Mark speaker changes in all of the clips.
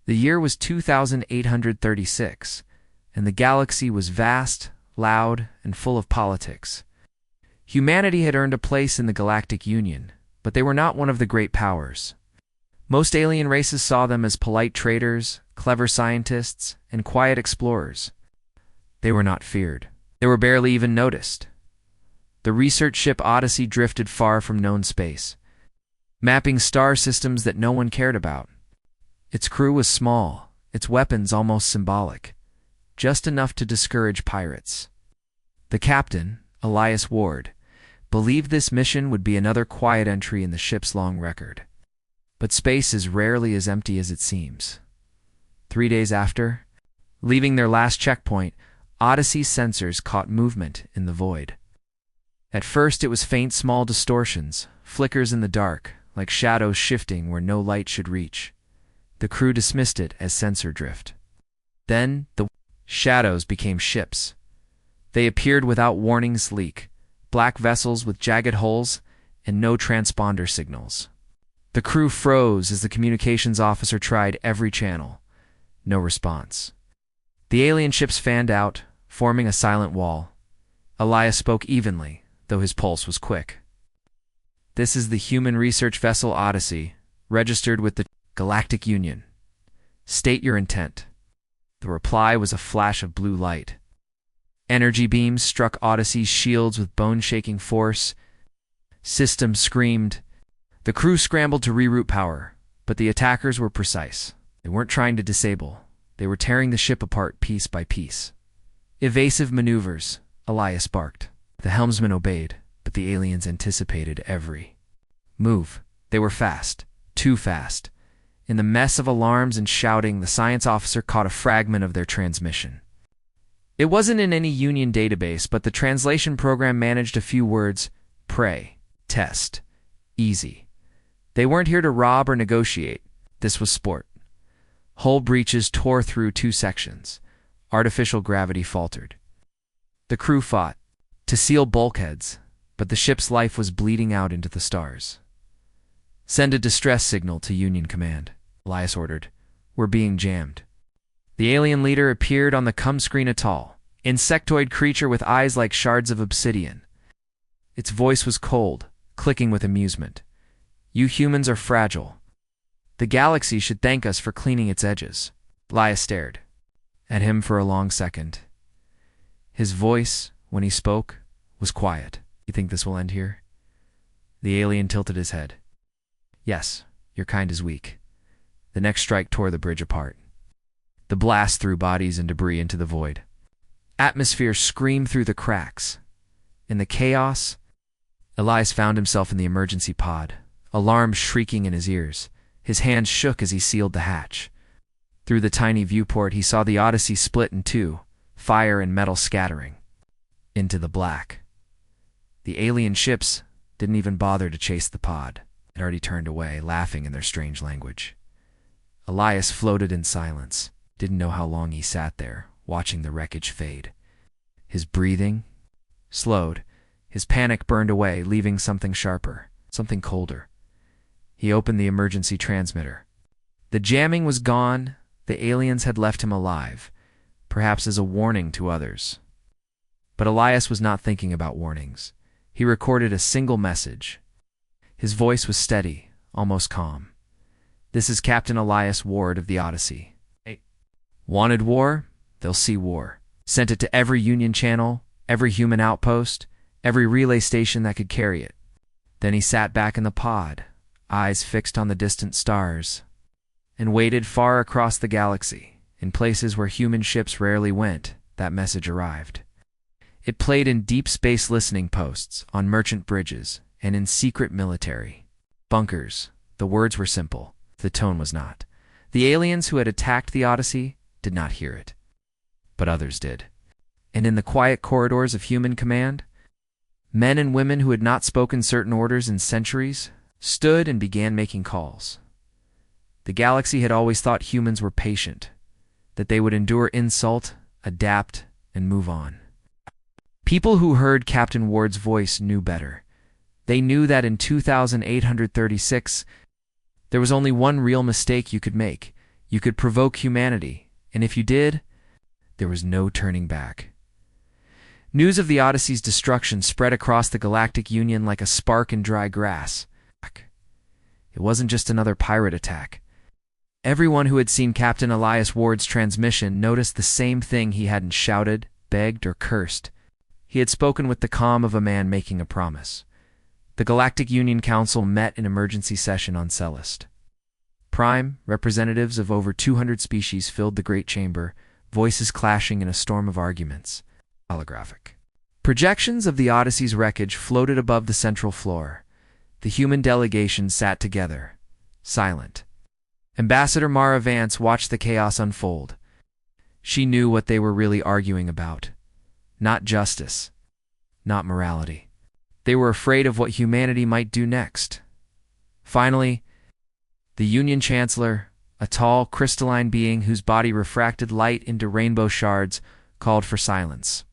Speaker 1: The year was 2836, and the galaxy was vast, loud, and full of politics. Humanity had earned a place in the Galactic Union, but they were not one of the great powers. Most alien races saw them as polite traders, clever scientists, and quiet explorers. They were not feared. They were barely even noticed. The research ship Odyssey drifted far from known space, mapping star systems that no one cared about. Its crew was small, its weapons almost symbolic, just enough to discourage pirates. The captain, Elias Ward, believed this mission would be another quiet entry in the ship's long record. But space is rarely as empty as it seems. 3 days after, leaving their last checkpoint, Odyssey's sensors caught movement in the void. At first it was faint small distortions, flickers in the dark, like shadows shifting where no light should reach. The crew dismissed it as sensor drift. Then the shadows became ships. They appeared without warning, sleek, black vessels with jagged hulls and no transponder signals. The crew froze as the communications officer tried every channel. No response. The alien ships fanned out, forming a silent wall. Elias spoke evenly, though his pulse was quick. "This is the human research vessel Odyssey, registered with the Galactic Union. State your intent." The reply was a flash of blue light. Energy beams struck Odyssey's shields with bone-shaking force. System screamed. The crew scrambled to reroute power, but the attackers were precise. They weren't trying to disable. They were tearing the ship apart piece by piece. "Evasive maneuvers," Elias barked. The helmsman obeyed, but the aliens anticipated every move. They were fast, too fast. In the mess of alarms and shouting, the science officer caught a fragment of their transmission. It wasn't in any Union database, but the translation program managed a few words: prey, test, easy. They weren't here to rob or negotiate. This was sport. Hull breaches tore through 2 sections. Artificial gravity faltered. The crew fought to seal bulkheads, but the ship's life was bleeding out into the stars. "Send a distress signal to Union Command," Elias ordered. "We're being jammed." The alien leader appeared on the screen, a tall, insectoid creature with eyes like shards of obsidian. Its voice was cold, clicking with amusement. "You humans are fragile. The galaxy should thank us for cleaning its edges." Elias stared at him for a long second. His voice, when he spoke, was quiet. "You think this will end here?" The alien tilted his head. "Yes, your kind is weak." The next strike tore the bridge apart. The blast threw bodies and debris into the void. Atmosphere screamed through the cracks. In the chaos, Elias found himself in the emergency pod, alarms shrieking in his ears. His hands shook as he sealed the hatch. Through the tiny viewport, he saw the Odyssey split in 2, fire and metal scattering into the black. The alien ships didn't even bother to chase the pod. It had already turned away, laughing in their strange language. Elias floated in silence, didn't know how long he sat there, watching the wreckage fade. His breathing slowed. His panic burned away, leaving something sharper, something colder. He opened the emergency transmitter. The jamming was gone. The aliens had left him alive, perhaps as a warning to others. But Elias was not thinking about warnings. He recorded a single message. His voice was steady, almost calm. "This is Captain Elias Ward of the Odyssey. Wanted war? They'll see war." Sent it to every Union channel, every human outpost, every relay station that could carry it. Then he sat back in the pod, eyes fixed on the distant stars, and waited. Far across the galaxy, in places where human ships rarely went, that message arrived. It played in deep space listening posts, on merchant bridges, and in secret military bunkers. The words were simple. The tone was not. The aliens who had attacked the Odyssey did not hear it, but others did. And in the quiet corridors of human command, men and women who had not spoken certain orders in centuries stood and began making calls. The galaxy had always thought humans were patient, that they would endure insult, adapt, and move on. People who heard Captain Ward's voice knew better. They knew that in 2836, there was only one real mistake you could make. You could provoke humanity, and if you did, there was no turning back. News of the Odyssey's destruction spread across the Galactic Union like a spark in dry grass. It wasn't just another pirate attack. Everyone who had seen Captain Elias Ward's transmission noticed the same thing. He hadn't shouted, begged, or cursed. He had spoken with the calm of a man making a promise. The Galactic Union Council met in emergency session on Celeste. Prime, representatives of over 200 species filled the great chamber, voices clashing in a storm of arguments. Holographic. Projections of the Odyssey's wreckage floated above the central floor. The human delegation sat together, silent. Ambassador Mara Vance watched the chaos unfold. She knew what they were really arguing about. Not justice, not morality. They were afraid of what humanity might do next. Finally, the Union Chancellor, a tall, crystalline being whose body refracted light into rainbow shards, called for silence.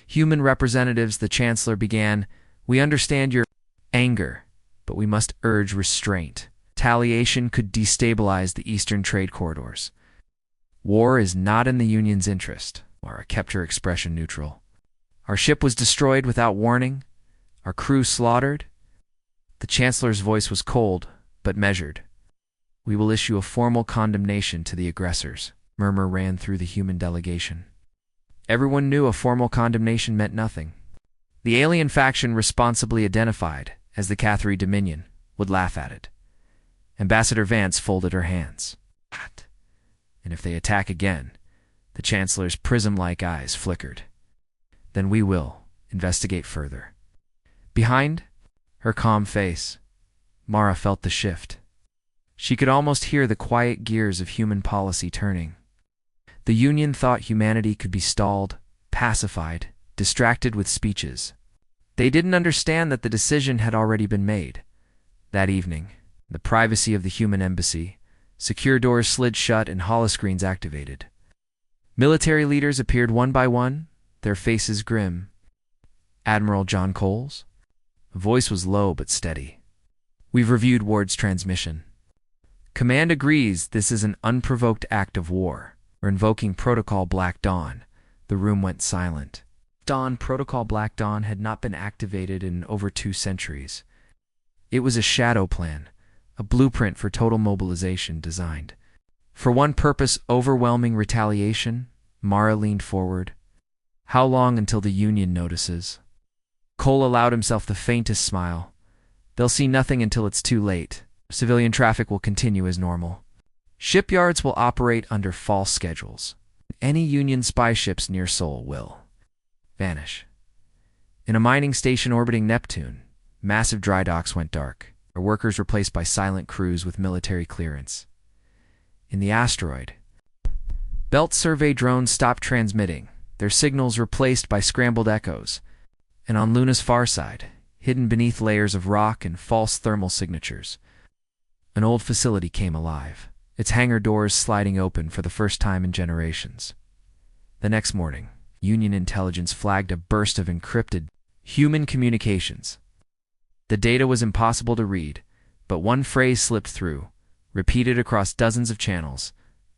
Speaker 1: Human representatives, the Chancellor began, "We understand your anger, but we must urge restraint. Retaliation could destabilize the eastern trade corridors. War is not in the Union's interest." Mara kept her expression neutral. "Our ship was destroyed without warning, our crew slaughtered." The Chancellor's voice was cold, but measured. "We will issue a formal condemnation to the aggressors." Murmur ran through the human delegation. Everyone knew a formal condemnation meant nothing. The alien faction responsibly identified as the Cathari Dominion would laugh at it. Ambassador Vance folded her hands. "And if they attack again," the Chancellor's prism-like eyes flickered, "then we will investigate further." Behind her calm face, Mara felt the shift. She could almost hear the quiet gears of human policy turning. The Union thought humanity could be stalled, pacified, distracted with speeches. They didn't understand that the decision had already been made. That evening, in the privacy of the human embassy, secure doors slid shut and holoscreens activated. Military leaders appeared one by one, their faces grim. Admiral John Coles? The voice was low but steady. "We've reviewed Ward's transmission. Command agrees this is an unprovoked act of war. We're invoking Protocol Black Dawn." The room went silent. Protocol Black Dawn had not been activated in over 2 centuries. It was a shadow plan, a blueprint for total mobilization designed for one purpose: overwhelming retaliation. Mara leaned forward. "How long until the Union notices?" Cole allowed himself the faintest smile. "They'll see nothing until it's too late. Civilian traffic will continue as normal. Shipyards will operate under false schedules. Any Union spy ships near Sol will vanish." In a mining station orbiting Neptune, massive dry docks went dark, their workers replaced by silent crews with military clearance. In the asteroid belt, survey drones stopped transmitting, their signals replaced by scrambled echoes. And on Luna's far side, hidden beneath layers of rock and false thermal signatures, an old facility came alive, its hangar doors sliding open for the first time in generations. The next morning, Union intelligence flagged a burst of encrypted human communications. The data was impossible to read, but one phrase slipped through, repeated across dozens of channels: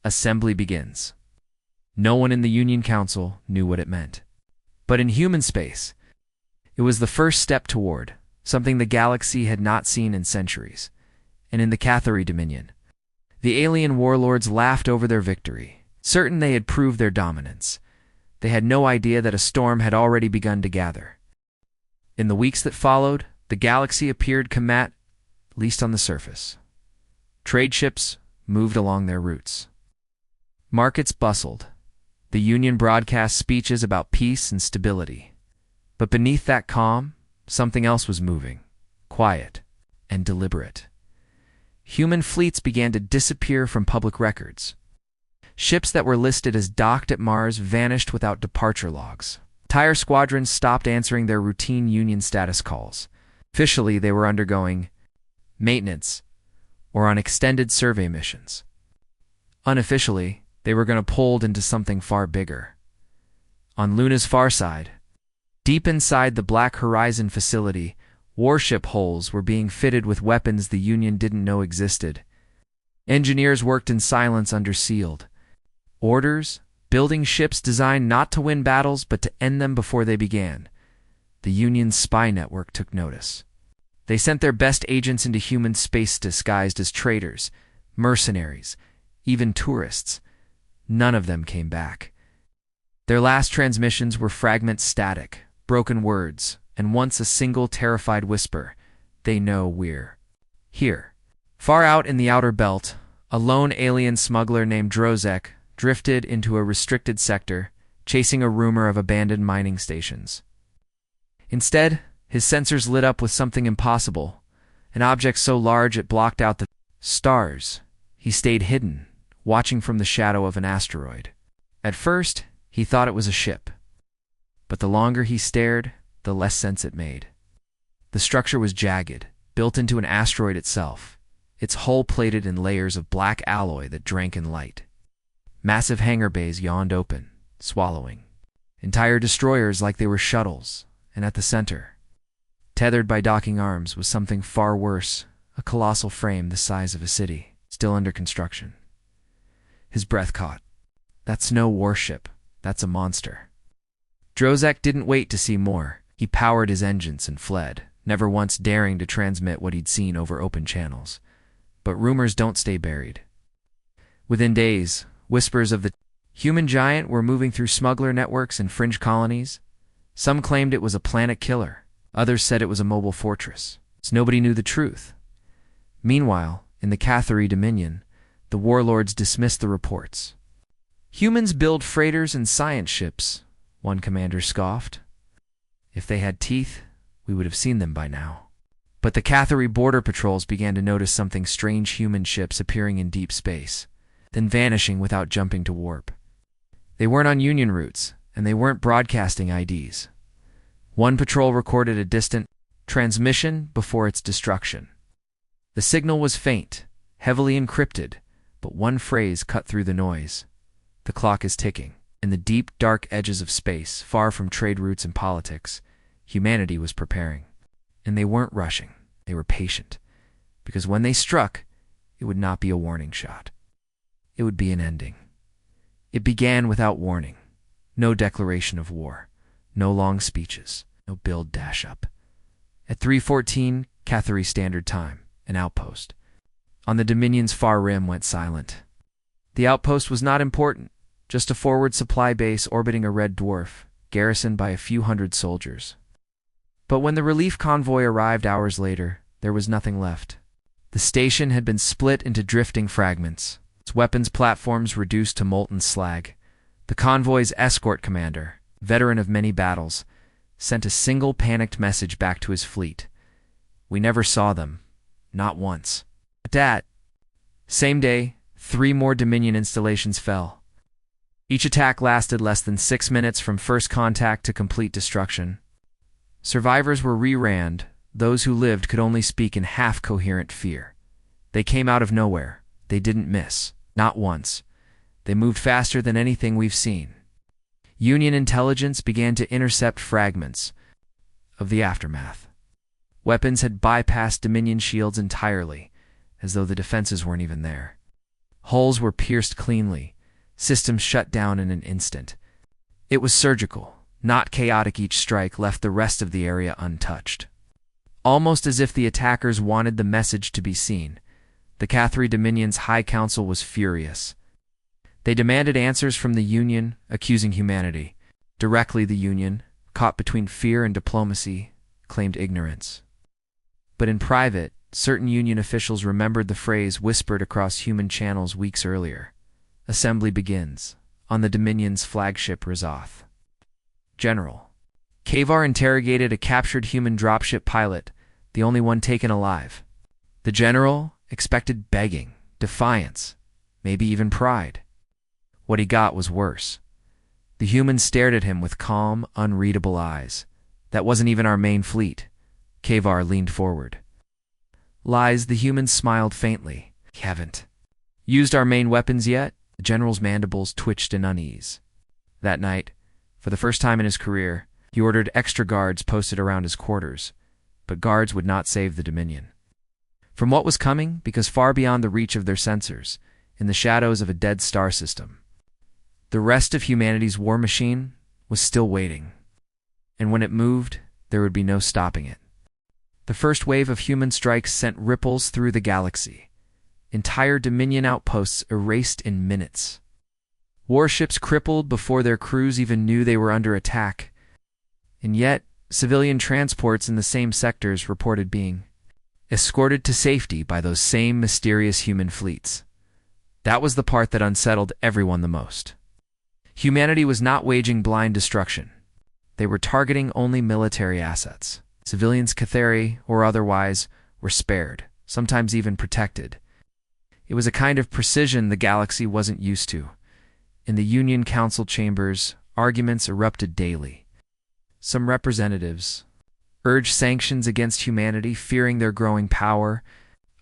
Speaker 1: "Assembly begins." No one in the Union Council knew what it meant. But in human space, it was the first step toward something the galaxy had not seen in centuries. And in the Cathari Dominion, the alien warlords laughed over their victory, certain they had proved their dominance. They had no idea that a storm had already begun to gather. In the weeks that followed, the galaxy appeared at least on the surface. Trade ships moved along their routes. Markets bustled. The Union broadcast speeches about peace and stability. But beneath that calm, something else was moving, quiet and deliberate. Human fleets began to disappear from public records. Ships that were listed as docked at Mars vanished without departure logs. Entire squadrons stopped answering their routine Union status calls. Officially, they were undergoing maintenance or on extended survey missions. Unofficially, they were going to pulled into something far bigger. On Luna's far side, deep inside the Black Horizon facility, warship hulls were being fitted with weapons the Union didn't know existed. Engineers worked in silence under sealed orders, building ships designed not to win battles but to end them before they began. The Union's spy network took notice. They sent their best agents into human space disguised as traitors, mercenaries, even tourists. None of them came back. Their last transmissions were fragment static, broken words, and once a single terrified whisper, "They know we're here." Far out in the outer belt, a lone alien smuggler named Drozek drifted into a restricted sector, chasing a rumor of abandoned mining stations. Instead, his sensors lit up with something impossible, an object so large it blocked out the stars. He stayed hidden, watching from the shadow of an asteroid. At first, he thought it was a ship, but the longer he stared, the less sense it made. The structure was jagged, built into an asteroid itself, its hull plated in layers of black alloy that drank in light. Massive hangar bays yawned open, swallowing entire destroyers like they were shuttles, and at the center, tethered by docking arms, was something far worse, a colossal frame the size of a city, still under construction. His breath caught. "That's no warship, that's a monster." Drozek didn't wait to see more. He powered his engines and fled, never once daring to transmit what he'd seen over open channels. But rumors don't stay buried. Within days, whispers of the human giant were moving through smuggler networks and fringe colonies. Some claimed it was a planet killer. Others said it was a mobile fortress. So nobody knew the truth. Meanwhile, in the Cathari Dominion, the warlords dismissed the reports. "Humans build freighters and science ships," one commander scoffed. "If they had teeth, we would have seen them by now." But the Cathari border patrols began to notice something strange: human ships appearing in deep space, then vanishing without jumping to warp. They weren't on Union routes, and they weren't broadcasting IDs. One patrol recorded a distant transmission before its destruction. The signal was faint, heavily encrypted, but one phrase cut through the noise. "The clock is ticking." In the deep, dark edges of space, far from trade routes and politics, humanity was preparing. And they weren't rushing. They were patient. Because when they struck, it would not be a warning shot. It would be an ending. It began without warning. No declaration of war. No long speeches. No build dash up. At 3:14 Cathari Standard Time, an outpost on the Dominion's far rim went silent. The outpost was not important, just a forward supply base orbiting a red dwarf, garrisoned by a few hundred soldiers. But when the relief convoy arrived hours later, there was nothing left. The station had been split into drifting fragments, its weapons platforms reduced to molten slag. The convoy's escort commander, veteran of many battles, sent a single panicked message back to his fleet. "We never saw them. Not once." At that same day, 3 more Dominion installations fell. Each attack lasted less than 6 minutes from first contact to complete destruction. Survivors were re-ranned. Those who lived could only speak in half-coherent fear. They came out of nowhere. They didn't miss. Not once. They moved faster than anything we've seen. Union intelligence began to intercept fragments of the aftermath. Weapons had bypassed Dominion shields entirely, as though the defenses weren't even there. Hulls were pierced cleanly. Systems shut down in an instant. It was surgical, not chaotic. Each strike left the rest of the area untouched. Almost as if the attackers wanted the message to be seen, the Cathari Dominion's High Council was furious. They demanded answers from the Union, accusing humanity. Directly, the Union, caught between fear and diplomacy, claimed ignorance. But in private, certain Union officials remembered the phrase whispered across human channels weeks earlier. "Assembly begins on the Dominion's flagship Razoth." "General." Kavar interrogated a captured human dropship pilot, the only one taken alive. The general expected begging, defiance, maybe even pride. What he got was worse. The human stared at him with calm, unreadable eyes. "That wasn't even our main fleet." Kavar leaned forward. "Lies." The human smiled faintly. "Haven't used our main weapons yet?" The general's mandibles twitched in unease. That night, for the first time in his career, he ordered extra guards posted around his quarters. But guards would not save the Dominion. from what was coming because far beyond the reach of their sensors, in the shadows of a dead star system. The rest of humanity's war machine was still waiting, and when it moved, there would be no stopping it. The first wave of human strikes sent ripples through the galaxy. Entire Dominion outposts erased in minutes. Warships crippled before their crews even knew they were under attack. And yet, civilian transports in the same sectors reported being escorted to safety by those same mysterious human fleets. That was the part that unsettled everyone the most. Humanity was not waging blind destruction. They were targeting only military assets. Civilians, Cathari or otherwise, were spared, sometimes even protected. It was a kind of precision the galaxy wasn't used to. In the Union Council chambers, arguments erupted daily. Some representatives urged sanctions against humanity, fearing their growing power.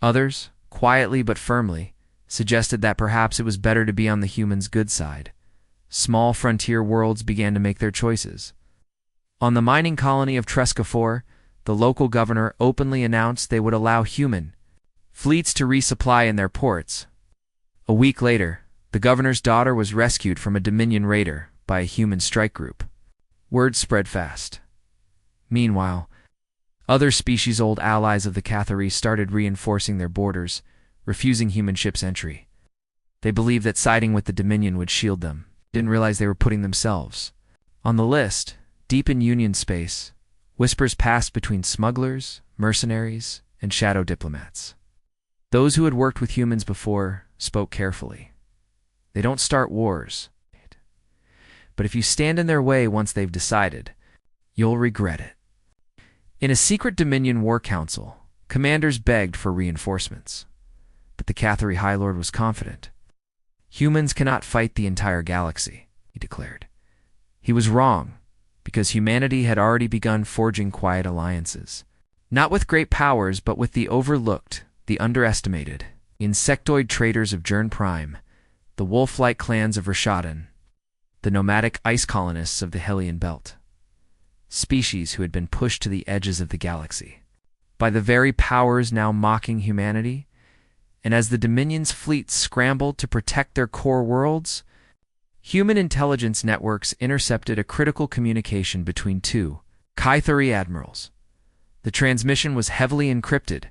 Speaker 1: Others, quietly but firmly, suggested that perhaps it was better to be on the humans' good side. Small frontier worlds began to make their choices. On the mining colony of Tresca, the local governor openly announced they would allow human fleets to resupply in their ports. A week later, the governor's daughter was rescued from a Dominion raider by a human strike group. Word spread fast. Meanwhile, other species-old allies of the Cathari started reinforcing their borders, refusing human ships entry. They believed that siding with the Dominion would shield them, didn't realize they were putting themselves on the list. Deep in Union space, whispers passed between smugglers, mercenaries, and shadow diplomats. Those who had worked with humans before spoke carefully. They don't start wars, but if you stand in their way once they've decided, you'll regret it. In a secret Dominion War Council, commanders begged for reinforcements, but the Cathari High Lord was confident. Humans cannot fight the entire galaxy, he declared. He was wrong, because humanity had already begun forging quiet alliances. Not with great powers, but with the overlooked, the underestimated, insectoid traders of Jern Prime, the wolf-like clans of Rashadan, the nomadic ice colonists of the Hellion Belt. Species who had been pushed to the edges of the galaxy by the very powers now mocking humanity, and as the Dominion's fleets scrambled to protect their core worlds, human intelligence networks intercepted a critical communication between two Cathari admirals. The transmission was heavily encrypted,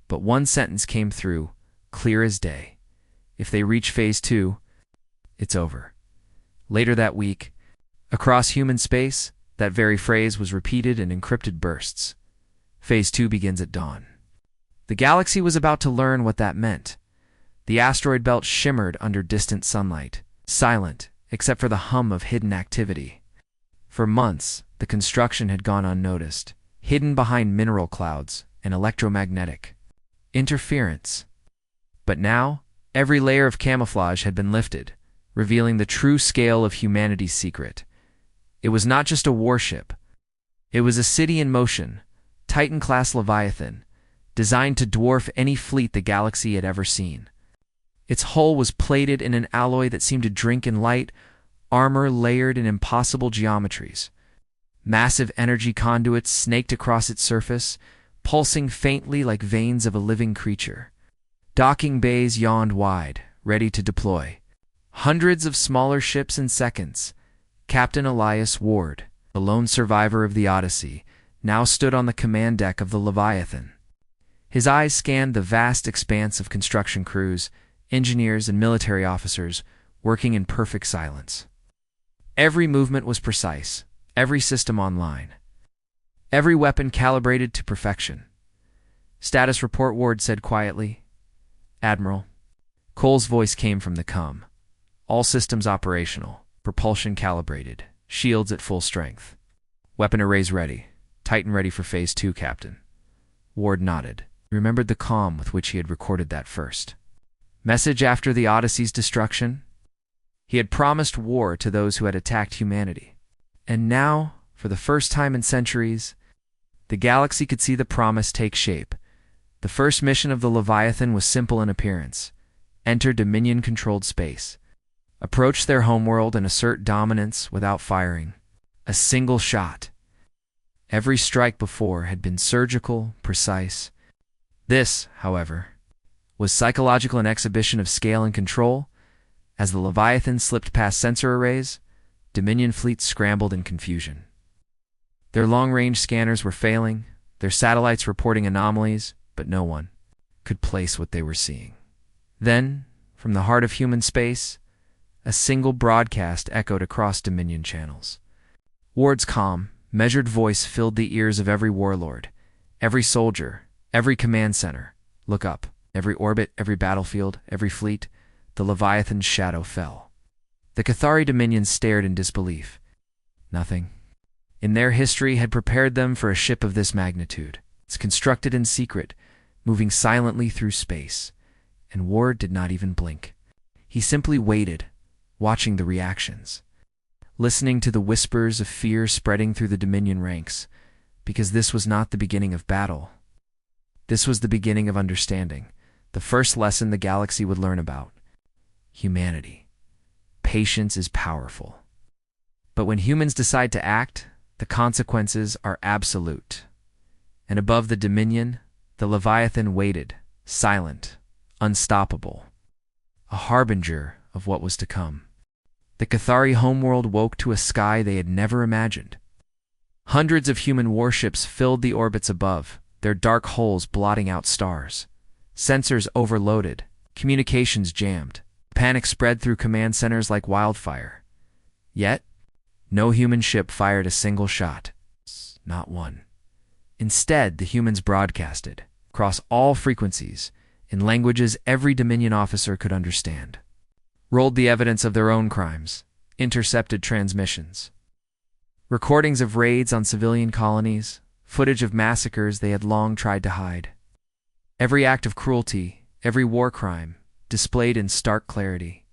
Speaker 1: but one sentence came through, clear as day. If they reach Phase 2, it's over. Later that week, across human space, that very phrase was repeated in encrypted bursts. Phase 2 begins at dawn. The galaxy was about to learn what that meant. The asteroid belt shimmered under distant sunlight, silent except for the hum of hidden activity. For months, the construction had gone unnoticed, hidden behind mineral clouds and electromagnetic interference. But now, every layer of camouflage had been lifted, revealing the true scale of humanity's secret. It was not just a warship. It was a city in motion, Titan-class Leviathan, designed to dwarf any fleet the galaxy had ever seen. Its hull was plated in an alloy that seemed to drink in light, armor layered in impossible geometries. Massive energy conduits snaked across its surface, pulsing faintly like veins of a living creature. Docking bays yawned wide, ready to deploy. Hundreds of smaller ships in seconds. Captain Elias Ward, the lone survivor of the Odyssey, now stood on the command deck of the Leviathan. His eyes scanned the vast expanse of construction crews, engineers, and military officers working in perfect silence. Every movement was precise, every system online, every weapon calibrated to perfection. Status report, Ward said quietly. Admiral. Cole's voice came from the comm. All systems operational, propulsion calibrated, shields at full strength. Weapon arrays ready. Titan ready for Phase 2, Captain. Ward nodded. He remembered the calm with which he had recorded that first message after the Odyssey's destruction. He had promised war to those who had attacked humanity. And now, for the first time in centuries, the galaxy could see the promise take shape. The first mission of the Leviathan was simple in appearance. Enter Dominion-controlled space. Approach their homeworld and assert dominance without firing. A single shot. Every strike before had been surgical, precise. This, however, was psychological an exhibition of scale and control. As the Leviathan slipped past sensor arrays, Dominion fleets scrambled in confusion. Their long-range scanners were failing, their satellites reporting anomalies, but no one could place what they were seeing. Then, from the heart of human space, a single broadcast echoed across Dominion channels. Ward's calm, measured voice filled the ears of every warlord, every soldier, every command center. Look up. Every orbit, every battlefield, every fleet, the Leviathan's shadow fell. The Cathari Dominions stared in disbelief. Nothing in their history had prepared them for a ship of this magnitude. It's constructed in secret, moving silently through space. And Ward did not even blink. He simply waited, watching the reactions, listening to the whispers of fear spreading through the Dominion ranks, because this was not the beginning of battle. This was the beginning of understanding, the first lesson the galaxy would learn about humanity. Patience is powerful. But when humans decide to act, the consequences are absolute. And above the Dominion, the Leviathan waited, silent, unstoppable, a harbinger of what was to come. The Cathari homeworld woke to a sky they had never imagined. Hundreds of human warships filled the orbits above, their dark holes blotting out stars. Sensors overloaded, communications jammed. Panic spread through command centers like wildfire. Yet, no human ship fired a single shot. Not one. Instead, the humans broadcasted, across all frequencies, in languages every Dominion officer could understand. Rolled the evidence of their own crimes, intercepted transmissions. Recordings of raids on civilian colonies, footage of massacres they had long tried to hide. Every act of cruelty, every war crime, displayed in stark clarity.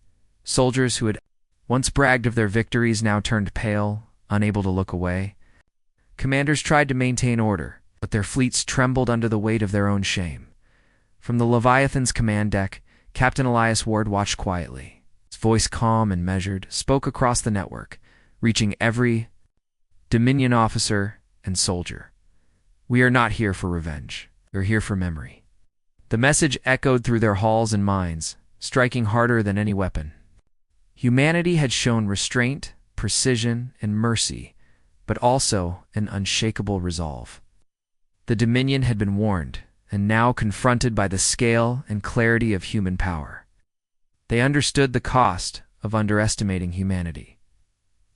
Speaker 1: Soldiers who had once bragged of their victories now turned pale, unable to look away. Commanders tried to maintain order, but their fleets trembled under the weight of their own shame. From the Leviathan's command deck, Captain Elias Ward watched quietly. His voice calm and measured, spoke across the network, reaching every Dominion officer and soldier. We are not here for revenge. We're here for memory. The message echoed through their halls and minds, striking harder than any weapon. Humanity had shown restraint, precision, and mercy, but also an unshakable resolve. The Dominion had been warned, and now confronted by the scale and clarity of human power. They understood the cost of underestimating humanity.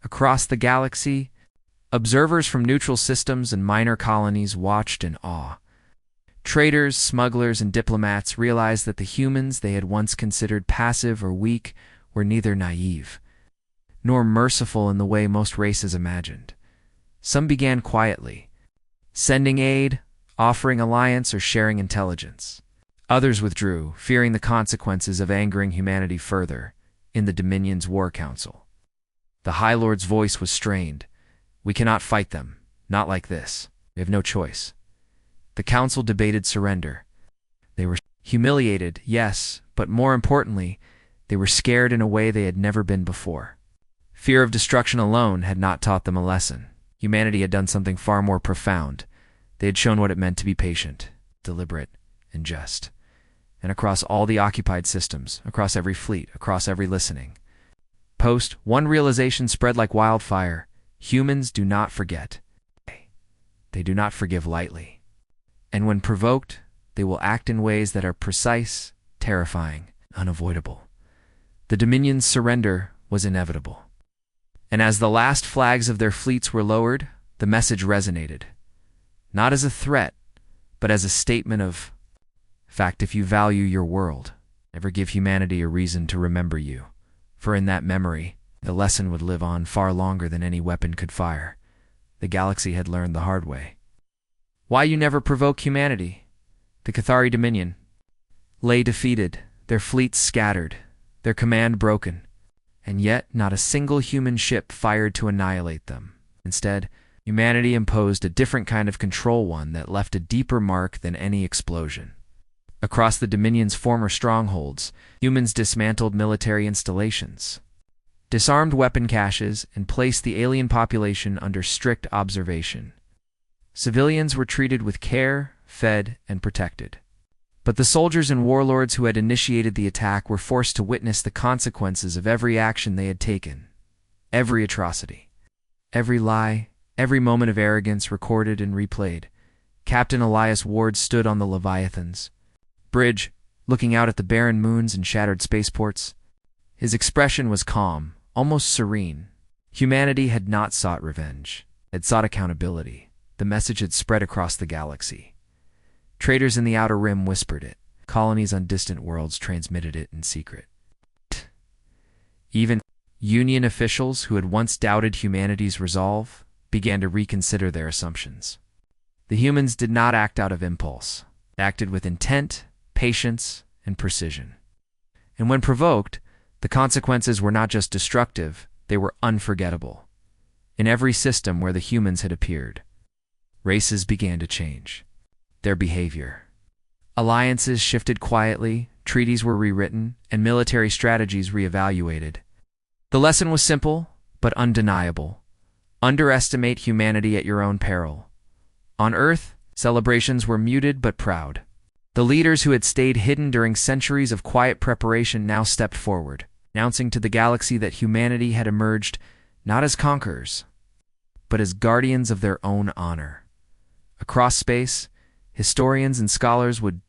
Speaker 1: Across the galaxy, observers from neutral systems and minor colonies watched in awe. Traders, smugglers, and diplomats realized that the humans they had once considered passive or weak were neither naive nor merciful in the way most races imagined. Some began quietly, sending aid, offering alliance, or sharing intelligence. Others withdrew, fearing the consequences of angering humanity further, in the Dominion's War Council. The High Lord's voice was strained. We cannot fight them, not like this. We have no choice. The Council debated surrender. They were humiliated, yes, but more importantly, they were scared in a way they had never been before. Fear of destruction alone had not taught them a lesson. Humanity had done something far more profound. They had shown what it meant to be patient, deliberate, and just. And across all the occupied systems, across every fleet, across every listening post, one realization spread like wildfire. Humans do not forget. They do not forgive lightly. And when provoked, they will act in ways that are precise, terrifying, unavoidable. The Dominion's surrender was inevitable. And as the last flags of their fleets were lowered, the message resonated. Not as a threat, but as a statement of fact. If you value your world, never give humanity a reason to remember you. For in that memory, the lesson would live on far longer than any weapon could fire. The galaxy had learned the hard way. Why you never provoke humanity? The Cathari Dominion lay defeated, their fleets scattered, their command broken, and yet not a single human ship fired to annihilate them. Instead, humanity imposed a different kind of control, one that left a deeper mark than any explosion. Across the Dominion's former strongholds, humans dismantled military installations, disarmed weapon caches, and placed the alien population under strict observation. Civilians were treated with care, fed, and protected. But the soldiers and warlords who had initiated the attack were forced to witness the consequences of every action they had taken, every atrocity, every lie, every moment of arrogance recorded and replayed. Captain Elias Ward stood on the Leviathan's bridge, looking out at the barren moons and shattered spaceports. His expression was calm, almost serene. Humanity had not sought revenge. It sought accountability. The message had spread across the galaxy. Traders in the Outer Rim whispered it. Colonies on distant worlds transmitted it in secret. Even Union officials who had once doubted humanity's resolve began to reconsider their assumptions. The humans did not act out of impulse. They acted with intent, patience, and precision. And when provoked, the consequences were not just destructive, they were unforgettable. In every system where the humans had appeared, races began to change. Their behavior. Alliances shifted quietly, treaties were rewritten, and military strategies reevaluated. The lesson was simple, but undeniable. Underestimate humanity at your own peril. On Earth, celebrations were muted but proud. The leaders who had stayed hidden during centuries of quiet preparation now stepped forward, announcing to the galaxy that humanity had emerged not as conquerors, but as guardians of their own honor. Across space, historians and scholars would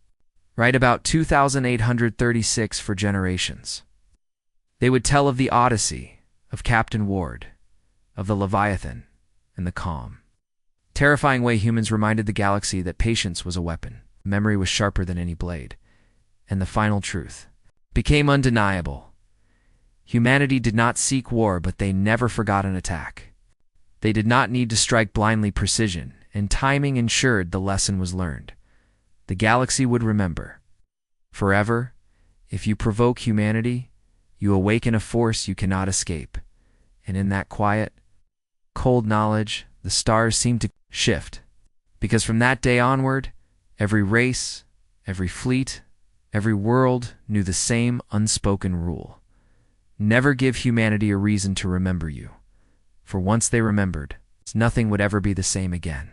Speaker 1: write about 2836 for generations. They would tell of the Odyssey, of Captain Ward, of the Leviathan, and the calm, terrifying way humans reminded the galaxy that patience was a weapon, memory was sharper than any blade, and the final truth became undeniable. Humanity did not seek war, but they never forgot an attack. They did not need to strike blindly. Precision and timing ensured the lesson was learned. The galaxy would remember. Forever, if you provoke humanity, you awaken a force you cannot escape. And in that quiet, cold knowledge, the stars seemed to shift. Because from that day onward, every race, every fleet, every world knew the same unspoken rule. Never give humanity a reason to remember you. For once they remembered, nothing would ever be the same again.